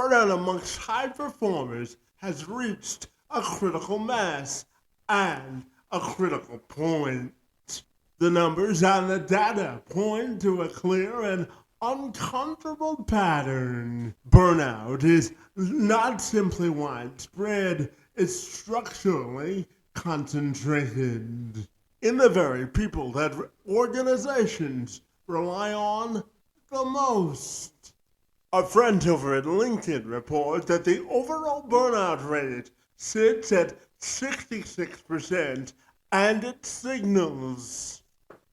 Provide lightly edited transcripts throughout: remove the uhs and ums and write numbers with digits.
burnout amongst high performers has reached a critical mass and a critical point. The numbers and the data point to a clear and uncomfortable pattern. Burnout is not simply widespread, it's structurally concentrated in the very people that organizations rely on the most. A friend over at LinkedIn reports that the overall burnout rate sits at 66%, and it signals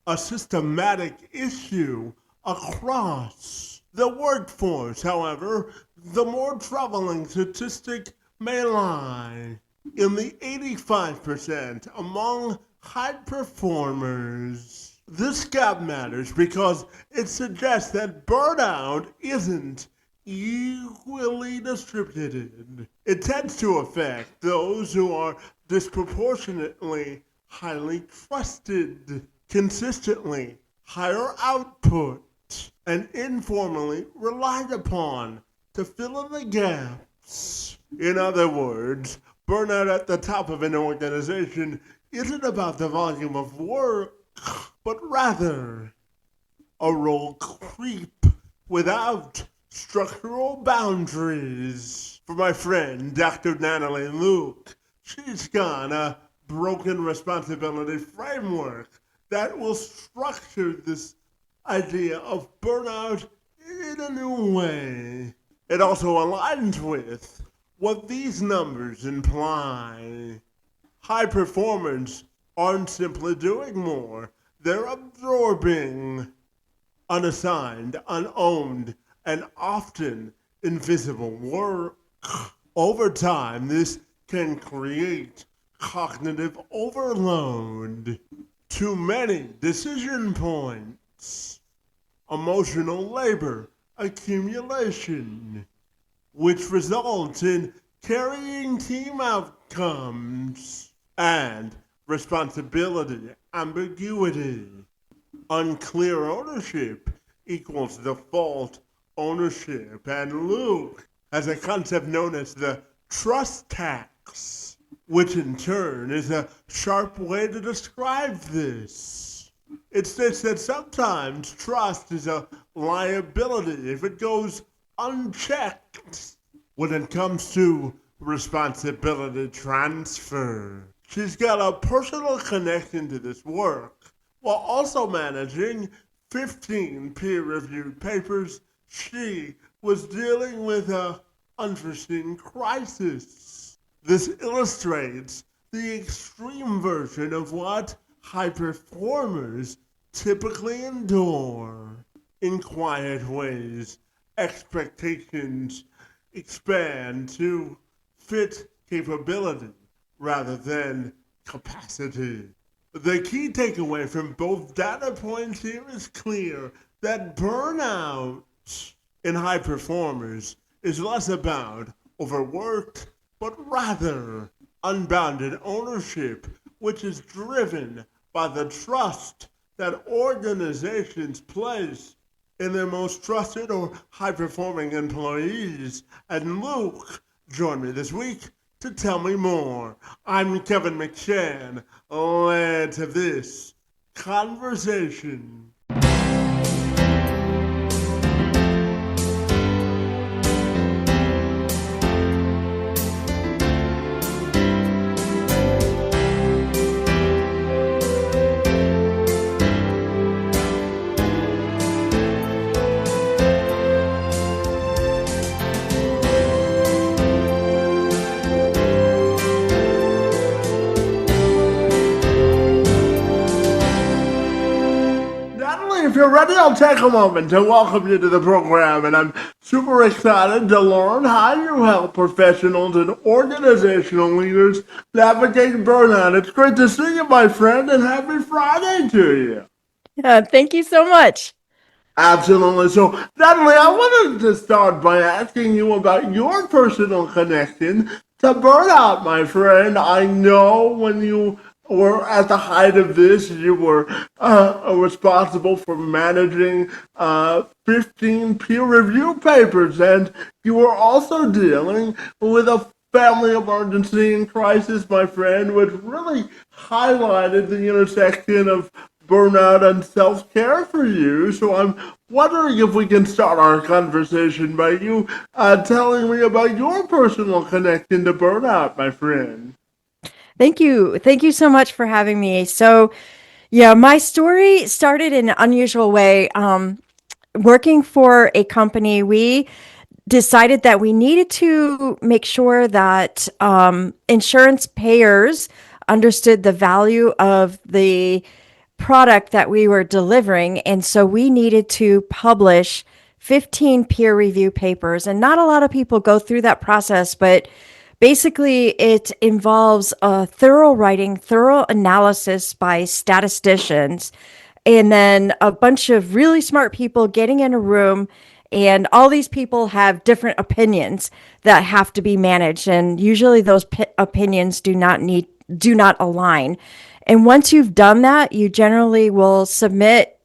a systematic issue across the workforce. However, the more troubling statistic may lie in the 85% among high performers. This gap matters because it suggests that burnout isn't equally distributed. It tends to affect those who are disproportionately highly trusted, consistently higher output, and informally relied upon to fill in the gaps. In other words, burnout at the top of an organization isn't about the volume of work, but rather a role creep without structural boundaries. For my friend, Dr. Natalie Luke, she's got a broken responsibility framework that will structure this idea of burnout in a new way. It also aligns with what these numbers imply. High performers aren't simply doing more, they're absorbing unassigned, unowned, and often invisible work. Over time, this can create cognitive overload, too many decision points, emotional labor, accumulation, which results in carrying team outcomes, and responsibility, ambiguity. Unclear ownership equals default ownership, and Luke has a concept known as the trust tax, which in turn is a sharp way to describe this. It states that sometimes trust is a liability if it goes unchecked when it comes to responsibility transfer. She's got a personal connection to this work while also managing 15 peer-reviewed papers. She was dealing with a unforeseen crisis. This illustrates the extreme version of what high performers typically endure. In quiet ways, expectations expand to fit capability rather than capacity. The key takeaway from both data points here is clear that burnout in high performers is less about overworked, but rather unbounded ownership, which is driven by the trust that organizations place in their most trusted or high-performing employees. And Luke joined me this week to tell me more. I'm Kevin McShann. Let's have this conversation. If you're ready, I'll take a moment to welcome you to the program, and I'm super excited to learn how you help professionals and organizational leaders navigate burnout. It's great to see you, my friend, and happy Friday to you. Yeah, thank you so much. Absolutely. So, Natalie, I wanted to start by asking you about your personal connection to burnout, my friend. I know when you were at the height of this, you were responsible for managing 15 peer review papers, and you were also dealing with a family emergency and crisis, my friend, which really highlighted the intersection of burnout and self-care for you. So I'm wondering if we can start our conversation by you telling me about your personal connection to burnout, my friend. Thank you. Thank you so much for having me. So, yeah, my story started in an unusual way. Working for a company, we decided that we needed to make sure that insurance payers understood the value of the product that we were delivering. And so we needed to publish 15 peer review papers. And not a lot of people go through that process, but basically it involves a thorough writing, thorough analysis by statisticians, and then a bunch of really smart people getting in a room, and all these people have different opinions that have to be managed, and usually those opinions do not align. And once you've done that, you generally will submit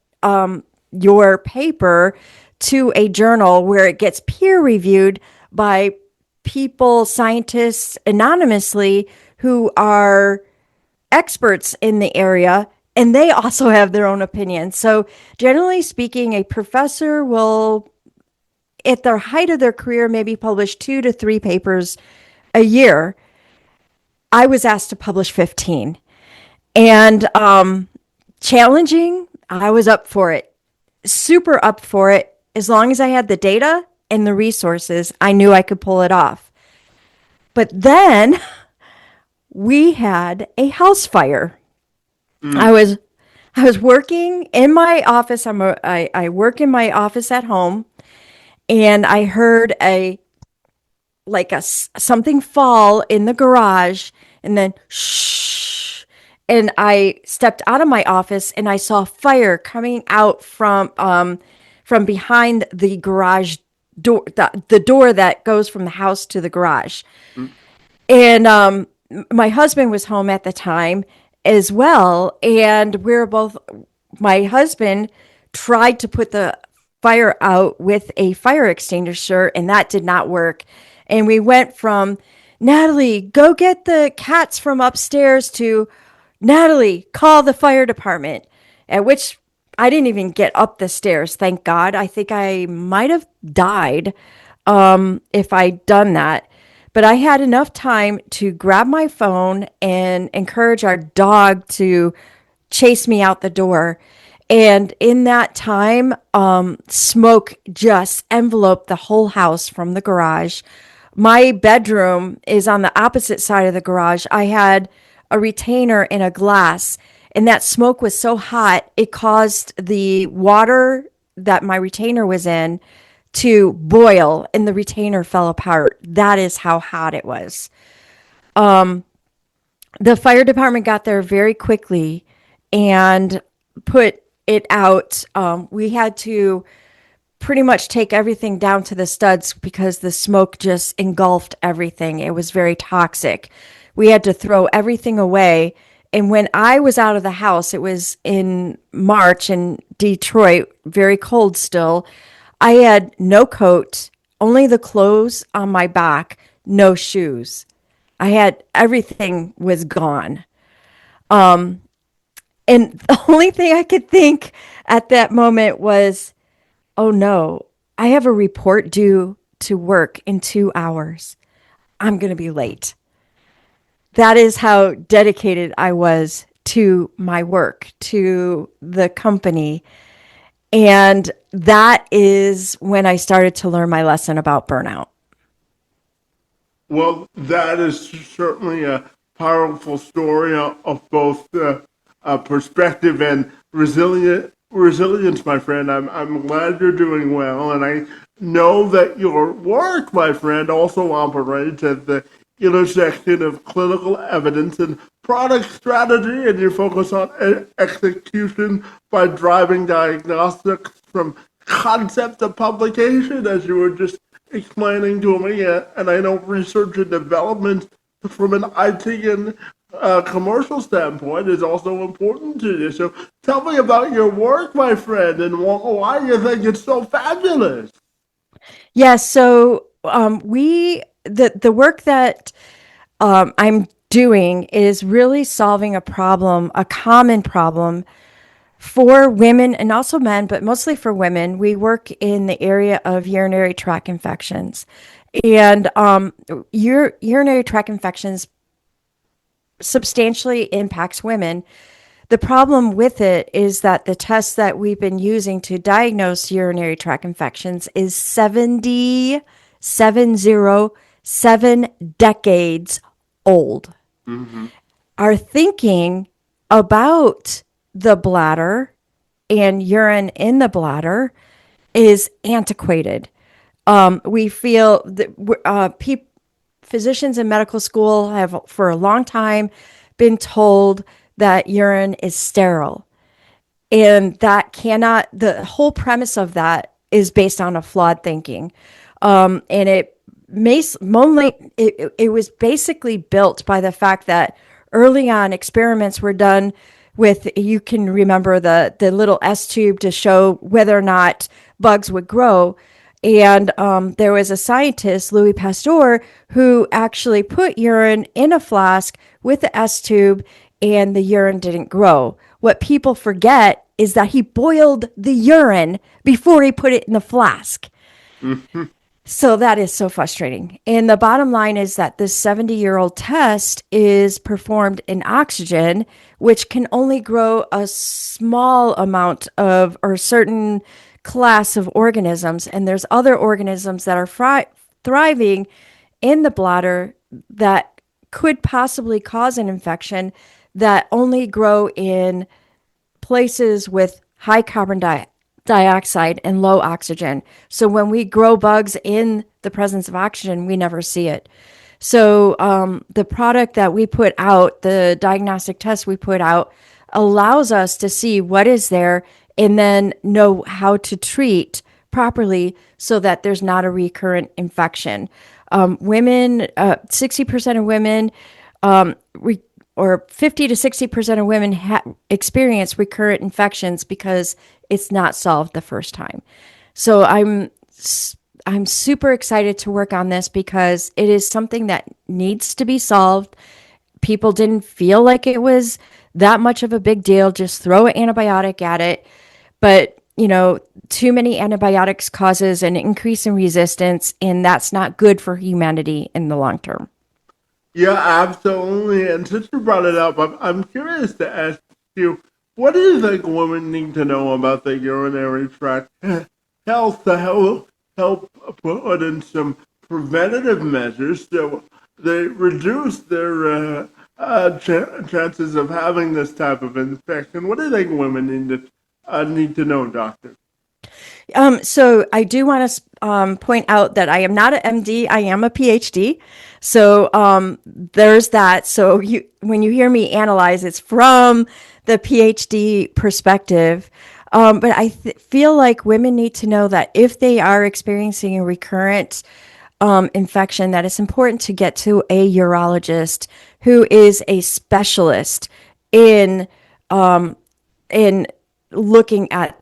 your paper to a journal where it gets peer reviewed by people, scientists, anonymously, who are experts in the area, and they also have their own opinions. So, generally speaking, a professor will, at their height of their career, maybe publish 2 to 3 papers a year. I was asked to publish 15. And challenging, I was up for it, super up for it. As long as I had the data and the resources, I knew I could pull it off. But then we had a house fire. I was I was working in my office. I work in my office at home, and I heard something fall in the garage, and then shh. And I stepped out of my office, and I saw fire coming out from behind the garage door, the door that goes from the house to the garage. And my husband was home at the time as well. And my husband tried to put the fire out with a fire extinguisher, and that did not work. And we went from, Natalie, go get the cats from upstairs, to, Natalie, call the fire department. At which I didn't even get up the stairs, thank God. I think I might have died if I'd done that. But I had enough time to grab my phone and encourage our dog to chase me out the door. And in that time, smoke just enveloped the whole house from the garage. My bedroom is on the opposite side of the garage. I had a retainer in a glass, and that smoke was so hot, it caused the water that my retainer was in to boil, and the retainer fell apart. That is how hot it was. The fire department got there very quickly and put it out. We had to pretty much take everything down to the studs because the smoke just engulfed everything. It was very toxic. We had to throw everything away. And when I was out of the house, it was in March in Detroit, very cold still. I had no coat, only the clothes on my back, no shoes. I had everything was gone. And the only thing I could think at that moment was, oh no, I have a report due to work in 2 hours. I'm going to be late. That is how dedicated I was to my work, to the company. And that is when I started to learn my lesson about burnout. Well, that is certainly a powerful story of both perspective and resilience, my friend. I'm glad you're doing well, and I know that your work, my friend, also operates at the intersection of clinical evidence and product strategy, and you focus on execution by driving diagnostics from concept to publication, as you were just explaining to me. And I know research and development from an IT and commercial standpoint is also important to you. So tell me about your work, my friend, and why you think it's so fabulous. Yes. So the work that I'm doing is really solving a problem, a common problem for women and also men, but mostly for women. We work in the area of urinary tract infections, and urinary tract infections substantially impacts women. The problem with it is that the test that we've been using to diagnose urinary tract infections is 7 decades old. Hmm. Our thinking about the bladder and urine in the bladder is antiquated. We feel that physicians in medical school have for a long time been told that urine is sterile. And that cannot, the whole premise of that is based on a flawed thinking. And it was basically built by the fact that early on experiments were done with, you can remember the little S tube to show whether or not bugs would grow. And there was a scientist, Louis Pasteur, who actually put urine in a flask with the S tube, and the urine didn't grow. What people forget is that he boiled the urine before he put it in the flask. So that is so frustrating. And the bottom line is that this 70-year-old test is performed in oxygen, which can only grow a small amount of or certain class of organisms. And there's other organisms that are thriving in the bladder that could possibly cause an infection that only grow in places with high dioxide and low oxygen. So when we grow bugs in the presence of oxygen, we never see it. So the product that we put out, the diagnostic test we put out, allows us to see what is there and then know how to treat properly so that there's not a recurrent infection. 60% of women or 50 to 60% of women experience recurrent infections because it's not solved the first time. So I'm super excited to work on this because it is something that needs to be solved. People didn't feel like it was that much of a big deal. Just throw an antibiotic at it. But, too many antibiotics causes an increase in resistance, and that's not good for humanity in the long term. Yeah, absolutely. And since you brought it up, I'm curious to ask you, what do you think women need to know about the urinary tract health to help put in some preventative measures so they reduce their chances of having this type of infection? What do you think women need to know, doctor? So I do want to point out that I am not an MD. I am a PhD. So there's that. So when you hear me analyze, it's from the PhD perspective. But I feel like women need to know that if they are experiencing a recurrent infection, that it's important to get to a urologist who is a specialist in in looking at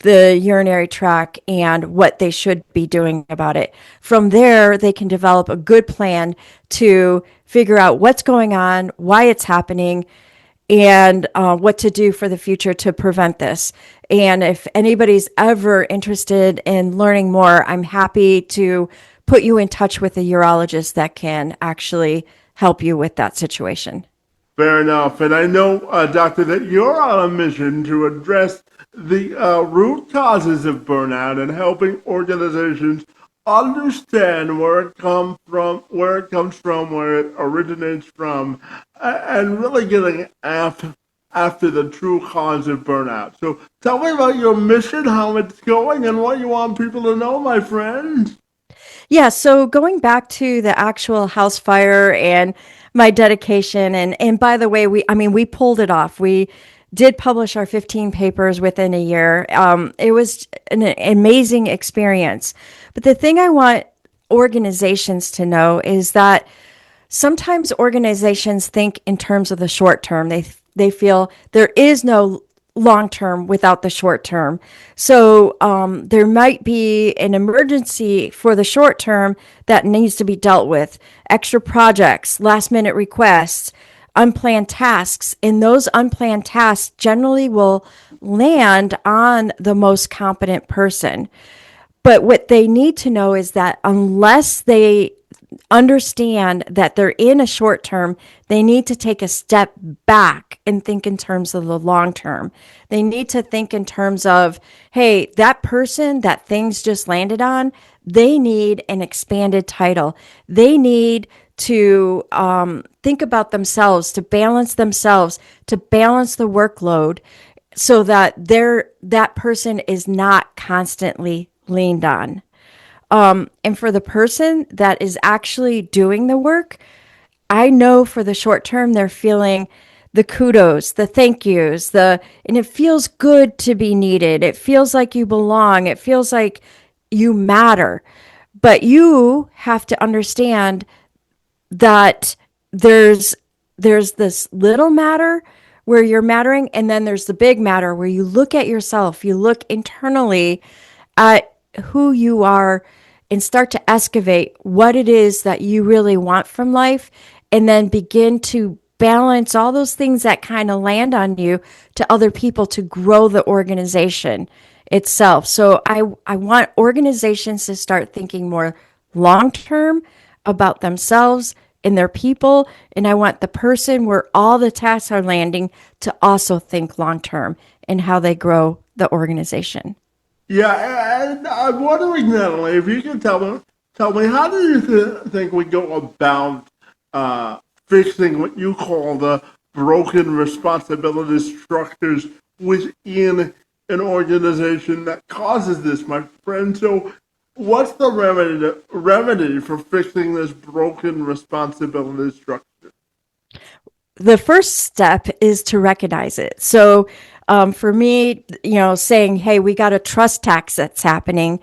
the urinary tract and what they should be doing about it. From there, they can develop a good plan to figure out what's going on, why it's happening, and what to do for the future to prevent this. And if anybody's ever interested in learning more, I'm happy to put you in touch with a urologist that can actually help you with that situation. Fair enough. And I know, doctor, that you're on a mission to address the root causes of burnout and helping organizations understand where it originates from, and really getting after the true cause of burnout. So tell me about your mission, how it's going, and what you want people to know, my friend. Yeah, so going back to the actual house fire and my dedication, and by the way, we pulled it off. We did publish our 15 papers within a year. It was an amazing experience. But the thing I want organizations to know is that sometimes organizations think in terms of the short term. They feel there is no long term without the short term. So there might be an emergency for the short term that needs to be dealt with, extra projects, last minute requests, unplanned tasks. And those unplanned tasks generally will land on the most competent person. But what they need to know is that unless they understand that they're in a short term, they need to take a step back and think in terms of the long term. They need to think in terms of, hey, that person that things just landed on, they need an expanded title. They need to think about themselves, to balance the workload so that that person is not constantly leaned on. And for the person that is actually doing the work, I know for the short term, they're feeling the kudos, the thank yous, and it feels good to be needed. It feels like you belong. It feels like you matter. But you have to understand that there's this little matter where you're mattering, and then there's the big matter where you look at yourself, you look internally at who you are and start to excavate what it is that you really want from life, and then begin to balance all those things that kind of land on you to other people to grow the organization itself. So I want organizations to start thinking more long term about themselves and their people. And I want the person where all the tasks are landing to also think long term and how they grow the organization. Yeah, and I'm wondering, Natalie, if you can tell me, how do you think we go about fixing what you call the broken responsibility structures within an organization that causes this, my friend? So, what's the remedy for fixing this broken responsibility structure? The first step is to recognize it. So, for me, saying, hey, we got a trust tax that's happening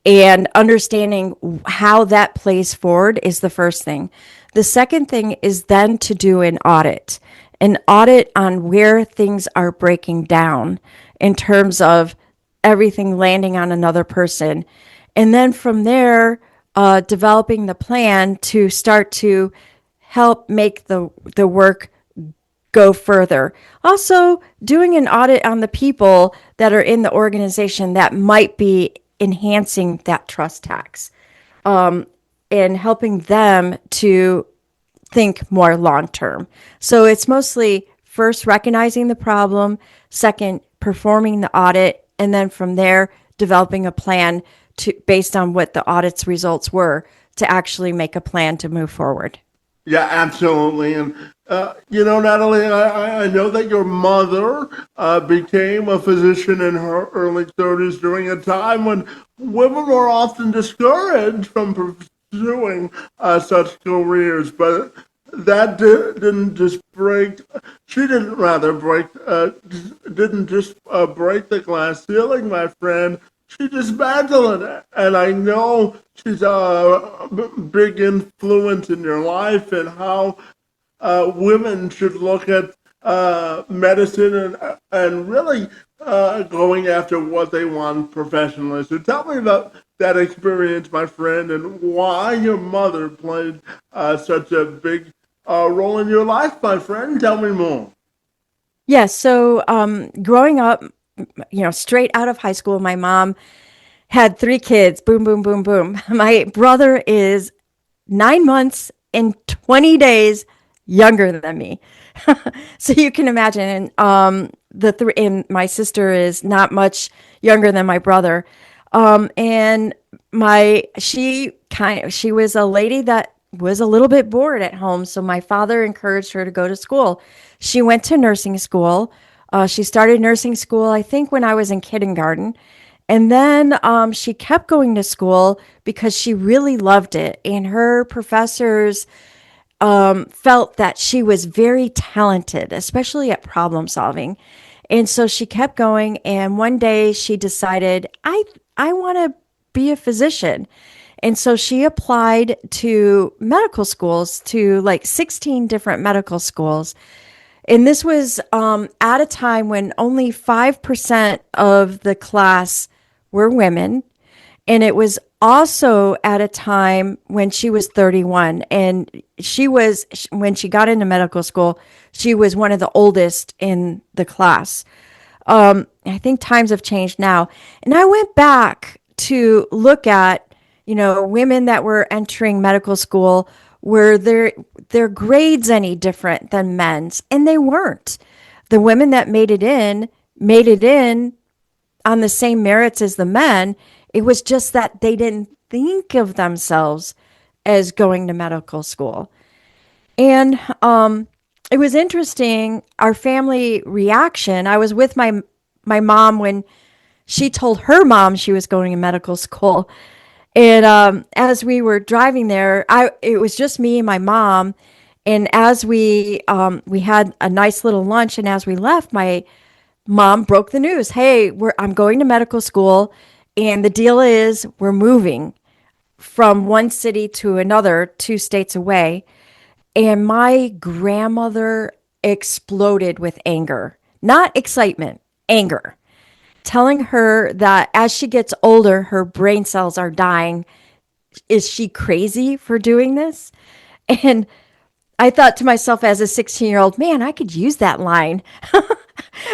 and understanding how that plays forward is the first thing. The second thing is then to do an audit on where things are breaking down in terms of everything landing on another person. And then from there, developing the plan to start to help make the work go further. Also, doing an audit on the people that are in the organization that might be enhancing that trust tax, and helping them to think more long term. So it's mostly first recognizing the problem, second performing the audit, and then from there developing a plan to based on what the audit's results were to actually make a plan to move forward. Yeah, absolutely. And, Natalie, I know that your mother became a physician in her early 30s during a time when women were often discouraged from pursuing such careers. But that didn't just break, she didn't rather break, didn't just break the glass ceiling, my friend. She dismantled it. And I know she's a big influence in your life and how women should look at medicine and really going after what they want professionally. So tell me about that experience, my friend, and why your mother played such a big role in your life, my friend. Tell me more. Yes. So, growing up, straight out of high school, my mom had three kids. Boom, boom, boom, boom. My brother is 9 months and 20 days younger than me. So you can imagine, and my sister is not much younger than my brother. And she was a lady that was a little bit bored at home. So my father encouraged her to go to school. She went to nursing school. She started nursing school, I think, when I was in kindergarten. And then she kept going to school because she really loved it. And her professors felt that she was very talented, especially at problem solving. And so she kept going. And one day she decided, I want to be a physician. And so she applied to medical schools, to like 16 different medical schools. And this was at a time when only 5% of the class were women. And it was also at a time when she was 31. And when she got into medical school, she was one of the oldest in the class. I think times have changed now. And I went back to look at, women that were entering medical school. Were their grades any different than men's? And they weren't. The women that made it in on the same merits as the men. It was just that they didn't think of themselves as going to medical school. And it was interesting, our family reaction. I was with my mom when she told her mom she was going to medical school. And as we were driving there, it was just me and my mom. And as we had a nice little lunch, and as we left, my mom broke the news. Hey, I'm going to medical school, and the deal is we're moving from one city to another, 2 states away. And my grandmother exploded with anger, not excitement, anger, telling her that as she gets older, her brain cells are dying. Is she crazy for doing this? And I thought to myself as a 16-year-old, man, I could use that line.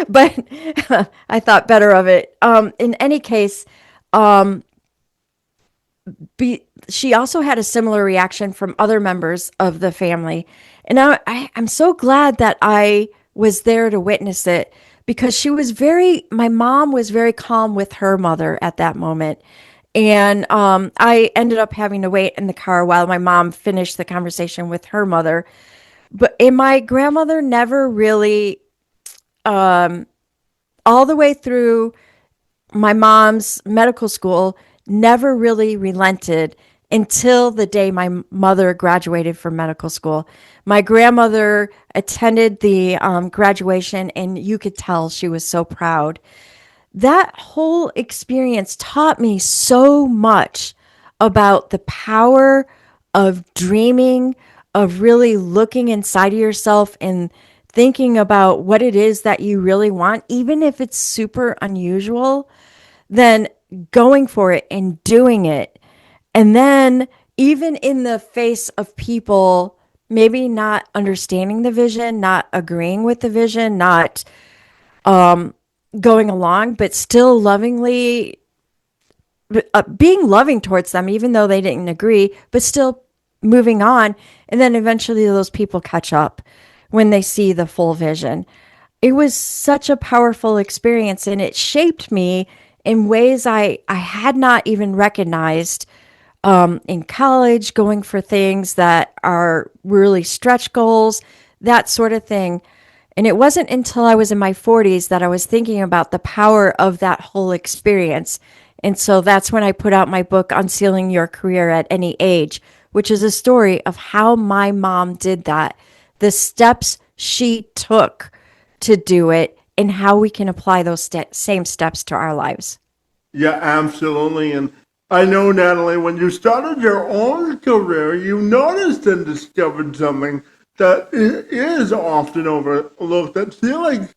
But I thought better of it. In any case, she also had a similar reaction from other members of the family. And I'm so glad that I was there to witness it, because my mom was very calm with her mother at that moment. And I ended up having to wait in the car while my mom finished the conversation with her mother. And my grandmother never really, all the way through my mom's medical school, never really relented until the day my mother graduated from medical school. My grandmother attended the graduation, and you could tell she was so proud. That whole experience taught me so much about the power of dreaming, of really looking inside of yourself and thinking about what it is that you really want, even if it's super unusual, then going for it and doing it. And then, even in the face of people maybe not understanding the vision, not agreeing with the vision, not going along, but still lovingly being loving towards them, even though they didn't agree, but still moving on. And then eventually those people catch up when they see the full vision. It was such a powerful experience, and it shaped me in ways I had not even recognized in college, going for things that are really stretch goals, that sort of thing. And it wasn't until I was in my 40s that I was thinking about the power of that whole experience. And so that's when I put out my book, Unsealing Your Career at Any Age, which is a story of how my mom did that, the steps she took to do it, and how we can apply those same steps to our lives. Yeah, absolutely. And I know, Natalie, when you started your own career, you noticed and discovered something that is often overlooked, that feelings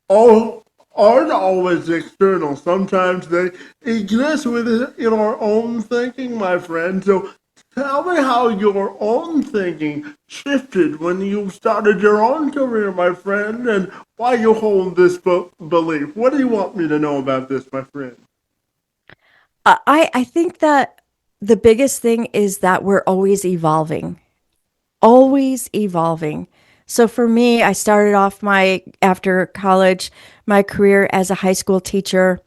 all aren't always external. Sometimes they exist within our own thinking, my friend. So tell me how your own thinking shifted when you started your own career, my friend, and why you hold this belief. What do you want me to know about this, my friend? I think that the biggest thing is that we're always evolving, always evolving. So for me, I started off after college, my career as a high school teacher.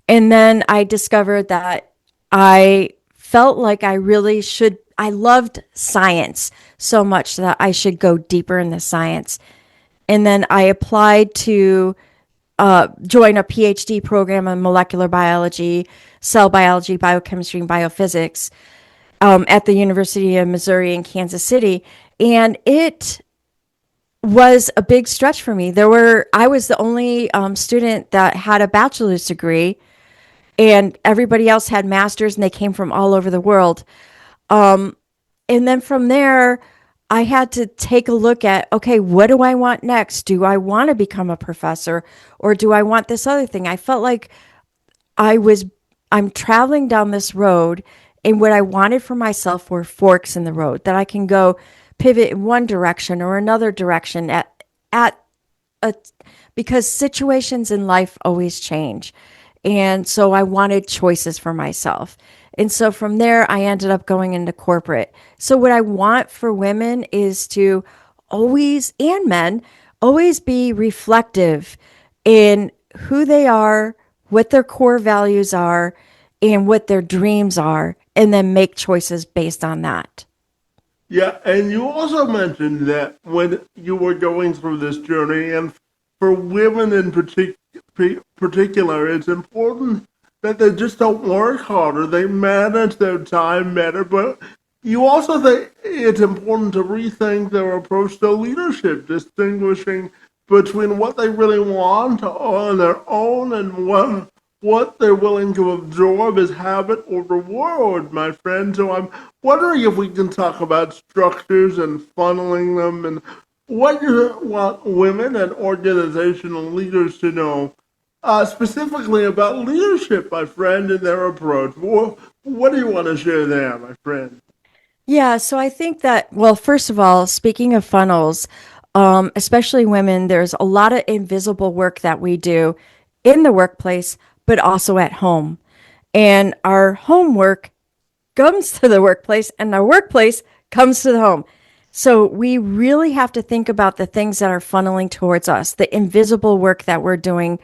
And then I discovered that I felt like I loved science so much that I should go deeper in the science. And then I applied to join a PhD program in molecular biology, cell biology, biochemistry, and biophysics at the University of Missouri in Kansas City. And it was a big stretch for me. I was the only student that had a bachelor's degree. and everybody else had masters and they came from all over the world. And then from there, I had to take a look at, okay, what do I want next? Do I want to become a professor, or do I want this other thing? I felt like I was I'm traveling down this road, and what I wanted for myself were forks in the road that I can go pivot in one direction or another direction at a because situations in life always change. And so I wanted choices for myself. And so from there, I ended up going into corporate. So what I want for women is to always, and men, always be reflective in who they are, what their core values are, and what their dreams are, and then make choices based on that. Yeah, and you also mentioned that when you were going through this journey, and for women in particular, it's important that they just don't work harder. They manage their time better, but you also think it's important to rethink their approach to leadership, distinguishing between what they really want on their own and what they're willing to absorb as habit or reward, my friend. So I'm wondering if we can talk about structures and funneling them and what you want women and organizational leaders to know, specifically about leadership, my friend, and their approach. What do you want to share there, my friend? Yeah, so I think that, well, first of all, speaking of funnels, especially women, there's a lot of invisible work that we do in the workplace, but also at home. And our homework comes to the workplace, and our workplace comes to the home. So we really have to think about the things that are funneling towards us, the invisible work that we're doing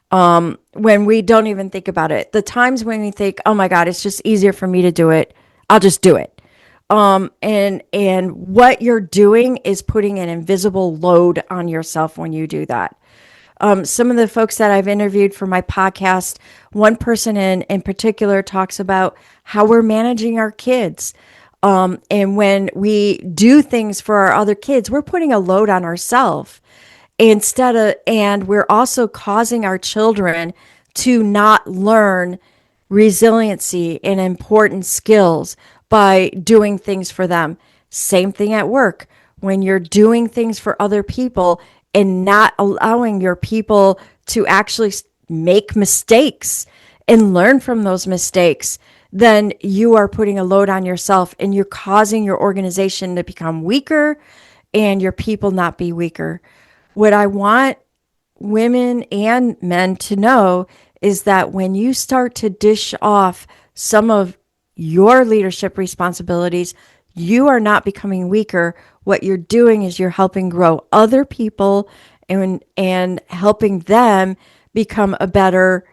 when we don't even think about it. The times when we think, oh my God, it's just easier for me to do it, I'll just do it. And what you're doing is putting an invisible load on yourself when you do that. Some of the folks that I've interviewed for my podcast, one person in particular talks about how we're managing our kids. And when we do things for our other kids, we're putting a load on ourselves and we're also causing our children to not learn resiliency and important skills by doing things for them. Same thing at work. When you're doing things for other people and not allowing your people to actually make mistakes and learn from those mistakes, then you are putting a load on yourself and you're causing your organization to become weaker and your people not be weaker. What I want women and men to know is that when you start to dish off some of your leadership responsibilities, you are not becoming weaker. What you're doing is you're helping grow other people and helping them become a better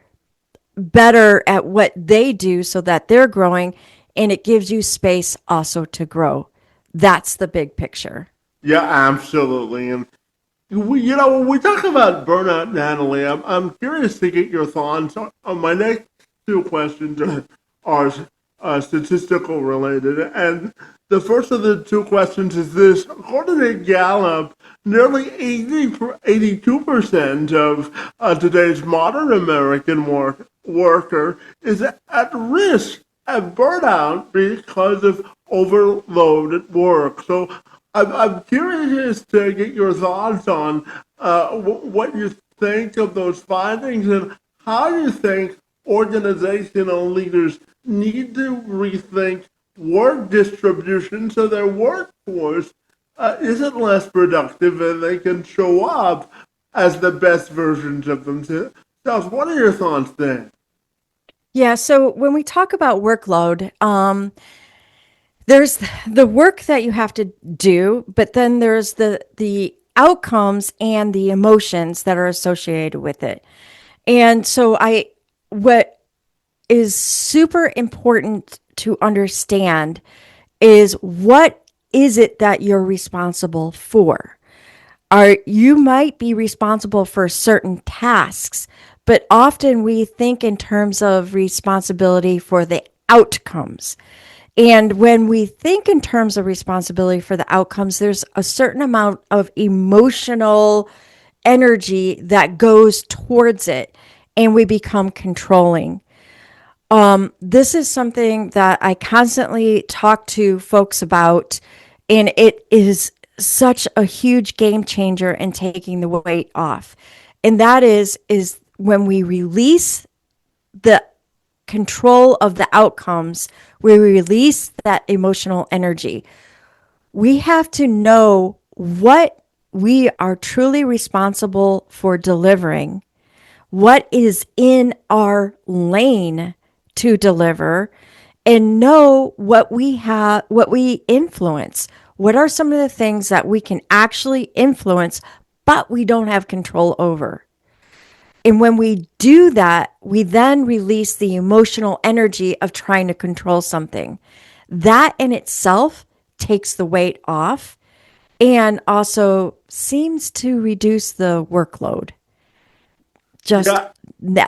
at what they do so that they're growing, and it gives you space also to grow. That's the big picture. Yeah, absolutely. And when we talk about burnout, Natalie, I'm curious to get your thoughts on my next two questions are statistical related. And the first of the two questions is this. According to Gallup, nearly 82% of today's modern American worker is at risk of burnout because of overloaded work. So I'm curious to get your thoughts on what you think of those findings and how you think organizational leaders need to rethink work distribution so their workforce isn't less productive and they can show up as the best versions of themselves. What are your thoughts there? Yeah, so when we talk about workload, there's the work that you have to do, but then there's the outcomes and the emotions that are associated with it. And so what is super important to understand is what is it that you're responsible for? You might be responsible for certain tasks, but often we think in terms of responsibility for the outcomes. And when we think in terms of responsibility for the outcomes, there's a certain amount of emotional energy that goes towards it, and we become controlling. This is something that I constantly talk to folks about, and it is such a huge game changer in taking the weight off. And that is when we release the control of the outcomes, we release that emotional energy. We have to know what we are truly responsible for delivering, what is in our lane to deliver, and know what we have, what we influence. What are some of the things that we can actually influence, but we don't have control over? And when we do that, we then release the emotional energy of trying to control something. That in itself takes the weight off and also seems to reduce the workload. Just Yeah,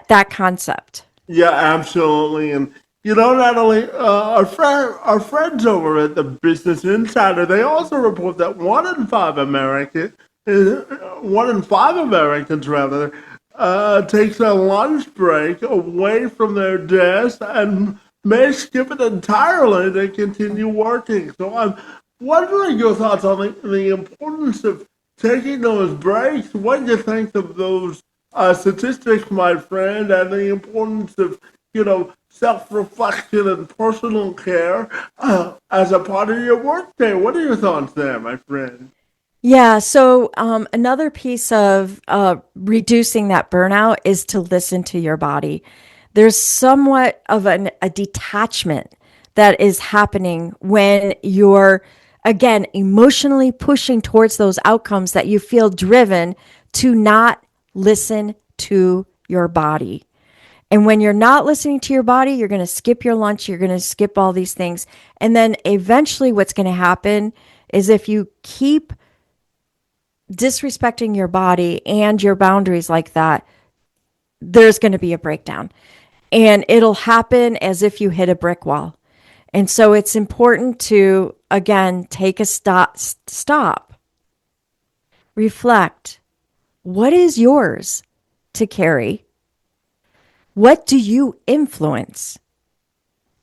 that concept. yeah, absolutely. And Natalie, our friends over at the Business Insider, they also report that one in five Americans rather, takes a lunch break away from their desk and may skip it entirely to continue working. So I'm wondering your thoughts on the importance of taking those breaks. What do you think of those statistics, my friend, and the importance of, self-reflection and personal care as a part of your workday? What are your thoughts there, my friend? Yeah. So another piece of reducing that burnout is to listen to your body. There's somewhat of a detachment that is happening when you're, again, emotionally pushing towards those outcomes that you feel driven to not listen to your body. And when you're not listening to your body, you're going to skip your lunch, you're going to skip all these things. And then eventually, what's going to happen is if you keep disrespecting your body and your boundaries like that, there's going to be a breakdown. And it'll happen as if you hit a brick wall. And so it's important to, again, take a stop, reflect. What is yours to carry? What do you influence?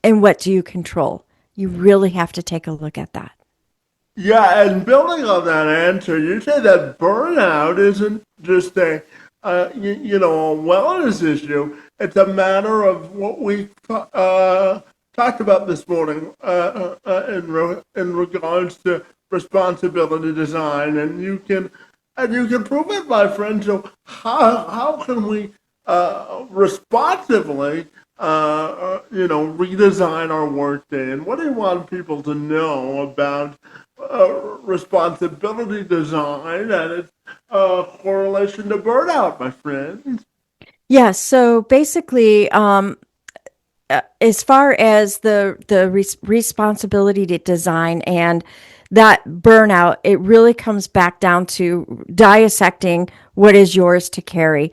And what do you control? You really have to take a look at that. Yeah, and building on that answer, you say that burnout isn't just a wellness issue. It's a matter of what we talked about this morning in regards to responsibility design, and you can prove it, my friend. So how can we responsibly redesign our workday? And what do you want people to know about responsibility design and its correlation to burnout, my friend? Yes. So basically, as far as the responsibility to design and that burnout, it really comes back down to dissecting what is yours to carry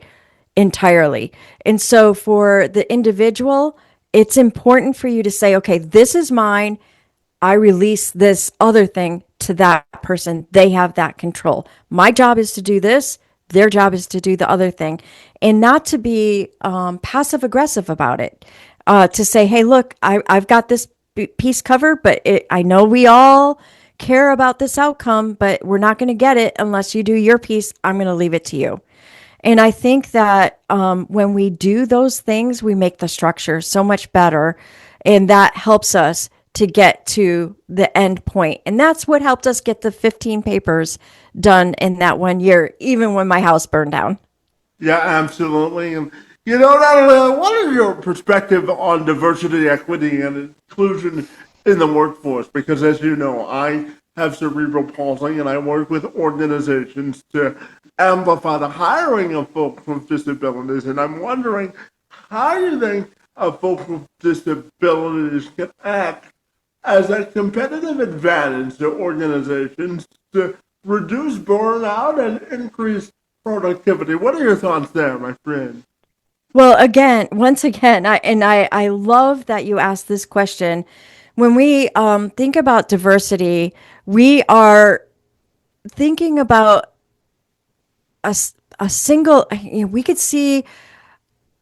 entirely. And so for the individual, it's important for you to say, okay, this is mine. I release this other thing to that person. They have that control. My job is to do this. Their job is to do the other thing, and not to be passive aggressive about it. To say, hey, look, I've got this piece covered, but I know we all care about this outcome, but we're not going to get it unless you do your piece. I'm going to leave it to you. And I think that when we do those things, we make the structure so much better. And that helps us to get to the end point. And that's what helped us get the 15 papers done in that 1 year, even when my house burned down. Yeah, absolutely. And Natalie, what is your perspective on diversity, equity, and inclusion in the workforce? Because as you know, I have cerebral palsy, and I work with organizations to amplify the hiring of folks with disabilities. And I'm wondering, how do you think folks with disabilities can act as a competitive advantage to organizations to reduce burnout and increase productivity? What are your thoughts there, my friend? Well, again, once again, I love that you asked this question. When we think about diversity, we are thinking about a single, we could see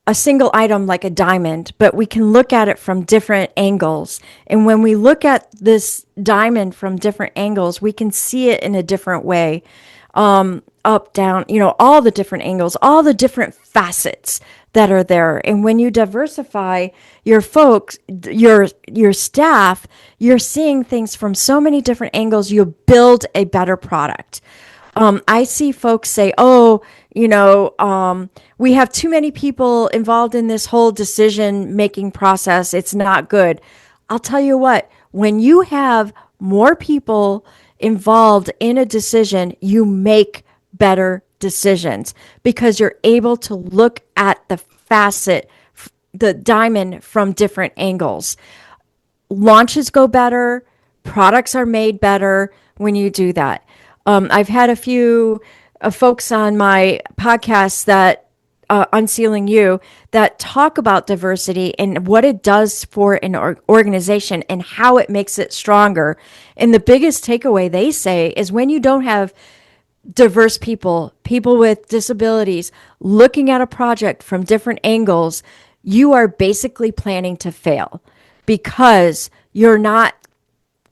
a single item like a diamond, but we can look at it from different angles. And when we look at this diamond from different angles, we can see it in a different way. Up, down, all the different angles, all the different facets that are there. And when you diversify your folks, your staff, you're seeing things from so many different angles, you build a better product. I see folks say, oh, we have too many people involved in this whole decision making process. It's not good. I'll tell you what, when you have more people involved in a decision, you make better decisions because you're able to look at the facet, the diamond from different angles. Launches go better, products are made better when you do that. I've had a few folks on my podcast that Unsealing You that talk about diversity and what it does for an organization and how it makes it stronger. And the biggest takeaway they say is when you don't have diverse people, people with disabilities, looking at a project from different angles, you are basically planning to fail because you're not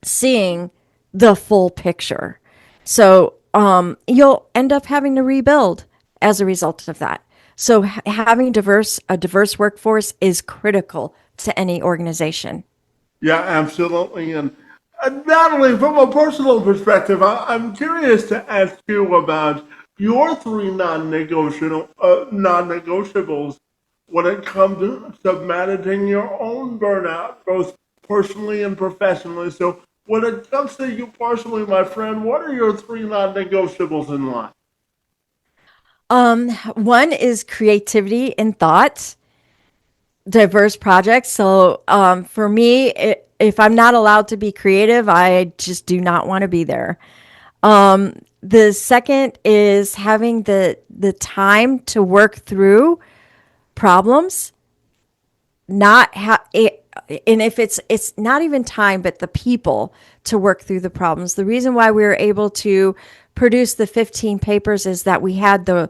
seeing the full picture. So you'll end up having to rebuild as a result of that. So having a diverse workforce is critical to any organization. Yeah, absolutely. And Natalie, from a personal perspective, I'm curious to ask you about your three non-negotiables when it comes to managing your own burnout, both personally and professionally. So, when it comes to you personally, my friend, what are your three non-negotiables in life? One is creativity and thought, diverse projects. So for me, if I'm not allowed to be creative, I just do not want to be there. The second is having the time to work through problems, not and if it's not even time, but the people to work through the problems. The reason why we were able to produce the 15 papers is that we did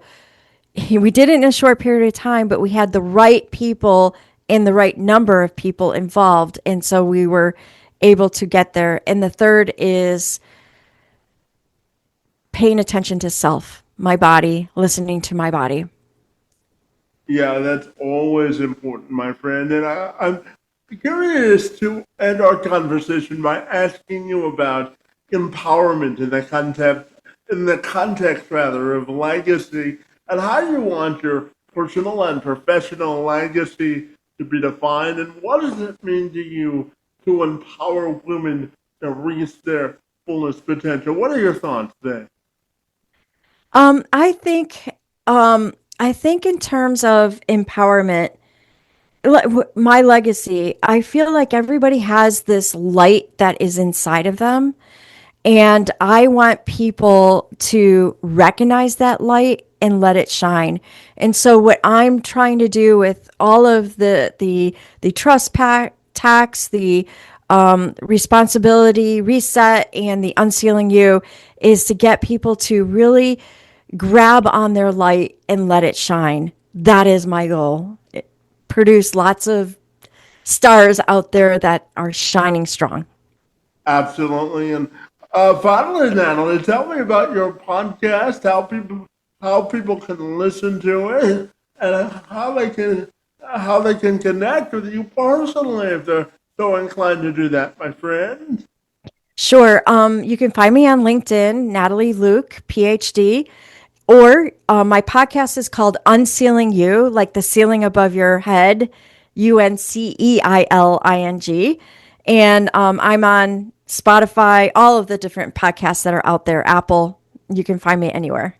it in a short period of time, but we had the right people and the right number of people involved. And so we were able to get there. And the third is paying attention to self, my body, listening to my body. Yeah, that's always important, my friend. And I'm curious to end our conversation by asking you about empowerment in the context rather of legacy, and how you want your personal and professional legacy to be defined, and what does it mean to you to empower women to reach their fullest potential? What are your thoughts there? Um, I think, I think in terms of empowerment, my legacy, I feel like everybody has this light that is inside of them. And I want people to recognize that light and let it shine. And so what I'm trying to do with all of the trust tax, the responsibility reset, and the unsealing you is to get people to really grab on their light and let it shine. That is my goal. Produce lots of stars out there that are shining strong. Absolutely. And finally, Natalie, tell me about your podcast, how people can listen to it, and how they can connect with you personally if they're so inclined to do that, my friend. Sure. You can find me on LinkedIn, Natalie Luke, PhD, or my podcast is called Unsealing You, like the ceiling above your head, UNCEILING. And I'm on Spotify, all of the different podcasts that are out there, Apple. You can find me anywhere.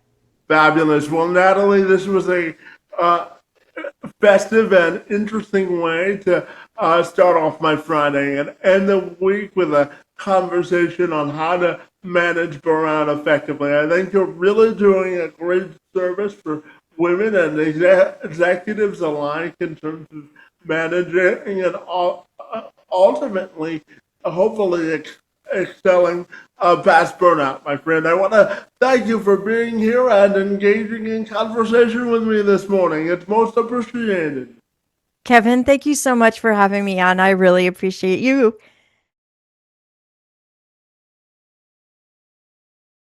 Fabulous. Well, Natalie, this was a uh, festive and interesting way to start off my Friday and end the week with a conversation on how to manage burnout effectively. I think you're really doing a great service for women and executives alike in terms of managing and ultimately, hopefully, excelling past burnout, my friend. I want to thank you for being here and engaging in conversation with me this morning. It's most appreciated. Kevin, thank you so much for having me on. I really appreciate you.